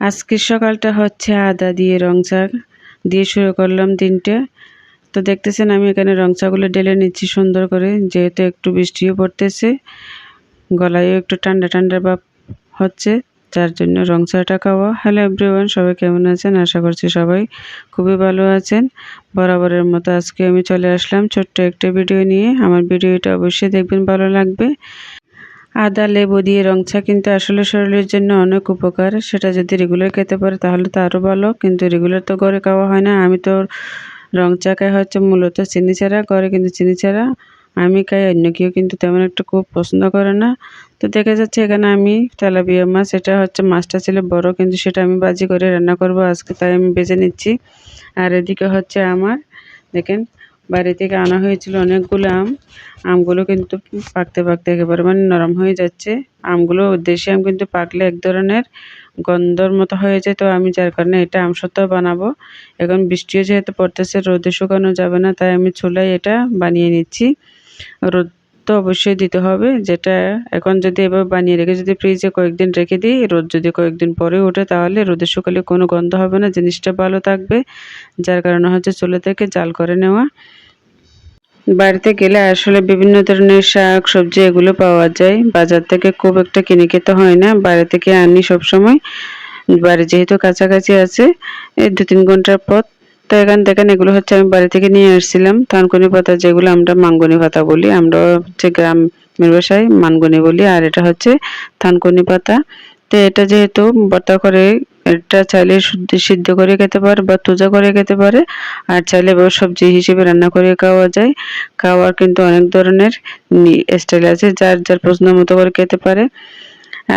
আজকের সকালটা হচ্ছে আদা দিয়ে রং চা দিয়ে শুরু করলাম দিনটা। তো দেখতেছেন আমি এখানে রং চাগুলো ঢেলে নিচ্ছি সুন্দর করে, যেহেতু একটু বৃষ্টিও পড়তেছে, গলায়ও একটু ঠান্ডা ঠান্ডা ভাব হচ্ছে, যার জন্য রং চাটা খাওয়া। হ্যালো এভরিওয়ান, সবাই কেমন আছেন? আশা করছি সবাই খুবই ভালো আছেন। বরাবরের মতো আজকে আমি চলে আসলাম ছোট্ট একটা ভিডিও নিয়ে। আমার ভিডিওটা অবশ্যই দেখবেন, ভালো লাগবে। আদা লেবু দিয়ে রং চা কিন্তু আসলে শরীরের জন্য অনেক উপকার। সেটা যদি রেগুলার খেতে পারে তাহলে তো আরও ভালো, কিন্তু রেগুলার তো ঘরে খাওয়া হয় না। আমি তো রং চা খাই হচ্ছে মূলত চিনি ছাড়া, ঘরে কিন্তু চিনি ছাড়া আমি খাই, অন্য কেউ কিন্তু তেমন একটা খুব পছন্দ করে না। তো দেখা যাচ্ছে এখানে আমি তেলাপিয়া মাছ, এটা হচ্ছে মাছটা ছিল বড়, কিন্তু সেটা আমি ভাজি করে রান্না করব আজকে, তাই আমি বেছে নিচ্ছি। আর এদিকে হচ্ছে আমার দেখেন বাড়ি থেকে আনা হয়েছিল অনেকগুলো আমগুলো কিন্তু পাকতে পাকতে একেবারে মানে নরম হয়ে যাচ্ছে। আমগুলো দেশি আম, কিন্তু পাকলে এক ধরনের গন্ধর মতো হয়ে যায়। তো আমি যার কারণে এটা আমসত্ত্ব বানাবো। এখন বৃষ্টিও যেহেতু পড়তেছে, রোদে শুকানো যাবে না, তাই আমি চুলায় এটা বানিয়ে নিচ্ছি। রোদ তো অবশ্যই দিতে হবে, যেটা এখন যদি এভাবে বানিয়ে রেখে যদি ফ্রিজে কয়েকদিন রেখে দিই, রোদ যদি কয়েকদিন পরে ওঠে তাহলে রোদে শুকালে কোনো গন্ধ হবে না, জিনিসটা ভালো থাকবে। যার কারণে হচ্ছে চুলা থেকে জাল করে নেওয়া। বাড়িতে গেলে আসলে বিভিন্ন ধরনের শাক সবজি এগুলো পাওয়া যায়, বাজার থেকে খুব একটা কিনে খেতে হয় না, বাইরে থেকে আনি সবসময়। বাড়ি যেহেতু কাছাকাছি আছে, এই 2-3 ঘন্টার পথ। তো এখান দেখেন এগুলো হচ্ছে আমি বাড়ি থেকে নিয়ে আসছিলাম থানকুনি পাতা, যেগুলো আমরা মানগুনি পাতা বলি, আমরা হচ্ছে গ্রামের ভাষায় মানগুনি বলি, আর এটা হচ্ছে থানকুনি পাতা। তো এটা যেহেতু ভর্তা করে, এটা চাইলে সিদ্ধ করে খেতে পারে বা তুজা করে খেতে পারে, আর চাইলে সবজি হিসেবে রান্না করে খাওয়া যায়। খাওয়ার কিন্তু অনেক ধরনের স্টাইল আছে, যার যার পছন্দ মতো করে খেতে পারে।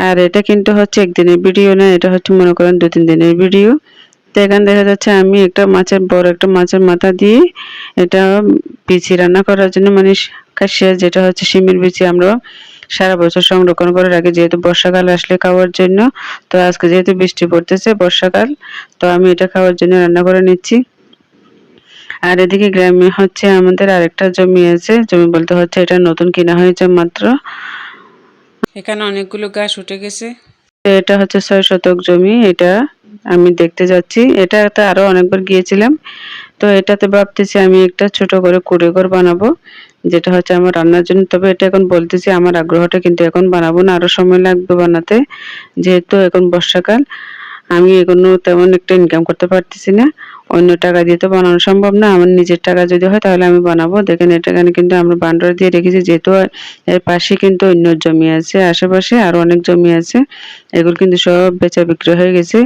আর এটা কিন্তু হচ্ছে একদিনের ভিডিও না, এটা হচ্ছে মনে করেন 2-3 দিনের ভিডিও। তো এখানে দেখা যাচ্ছে আমি একটা মাছের বড় একটা মাছের মাথা দিয়ে এটা বিচি রান্না করার জন্য, মানে কাশিয়া, যেটা হচ্ছে শিমের বিচি, আমরা সারা বছর সংরক্ষণ করে রাখি যেহেতু বর্ষাকাল আসলে খাওয়ার জন্য। তো আজকে যেহেতু বৃষ্টি পড়তেছে বর্ষাকাল, তো আমি এটা খাওয়ার জন্য রান্না করে নিচ্ছি। আর এদিকে গ্রামে হচ্ছে আমাদের আরেকটা জমি আছে, জমি বলতে হচ্ছে এটা নতুন কিনা হয়েছে মাত্র। এখানে অনেকগুলো গাছ উঠে গেছে। এটা হচ্ছে 6 শতক জমি, এটা আমি দেখতে যাচ্ছি। এটাতে আরো অনেকবার গিয়েছিলাম। তো এটাতে ভাবতেছি আমি একটা ছোট করে কুঁড়ে ঘর বানাবো, যেটা হচ্ছে আমার রান্নার জন্য। তবে এটা এখন বলতেছি আমার আগ্রহটা কিন্তু এখন বানাবো না, আরো সময় লাগবে বানাতে, যেহেতু এখন বর্ষাকাল। আমি এখনো তেমন একটা ইনকাম করতে পারতেছি না, অন্য টাকা দিয়ে তো বানানো সম্ভব না। আমার নিজের টাকা যদি হয় তাহলে আমি বানাবো। দেখেন এটাখানে কিন্তু আমরা বান্ডার দিয়ে রেখেছি, যেহেতু এর পাশে কিন্তু অন্য জমি আছে, আশেপাশে আরো অনেক জমি আছে, এগুলো কিন্তু সব বেচা বিক্রি হয়ে গেছে।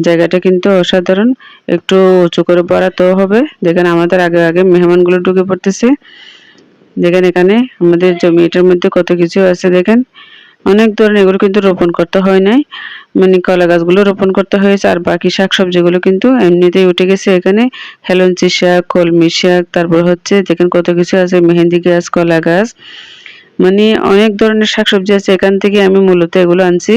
জায়গাটা কিন্তু অসাধারণ, একটু উঁচু করে বাড়াতেও হবে। দেখেন আমাদের আগে আগে মেহমানগুলো ঢুকে পড়তেছে। দেখেন এখানে আমাদের জমি, এটার মধ্যে কত কিছু আছে দেখেন, অনেক ধরনের। এগুলো কিন্তু রোপণ করতে হয় নাই, মানে কলা গাছগুলো রোপণ করতে হয়েছে, আর বাকি শাক সবজিগুলো কিন্তু এমনিতেই উঠে গেছে। এখানে হেলঞ্চি শাক, কলমি শাক, তারপর হচ্ছে দেখেন কত কিছু আছে, মেহেন্দি গাছ, কলা গাছ, মানে অনেক ধরনের শাকসবজি আছে। এখান থেকে আমি মূলত এগুলো আনছি।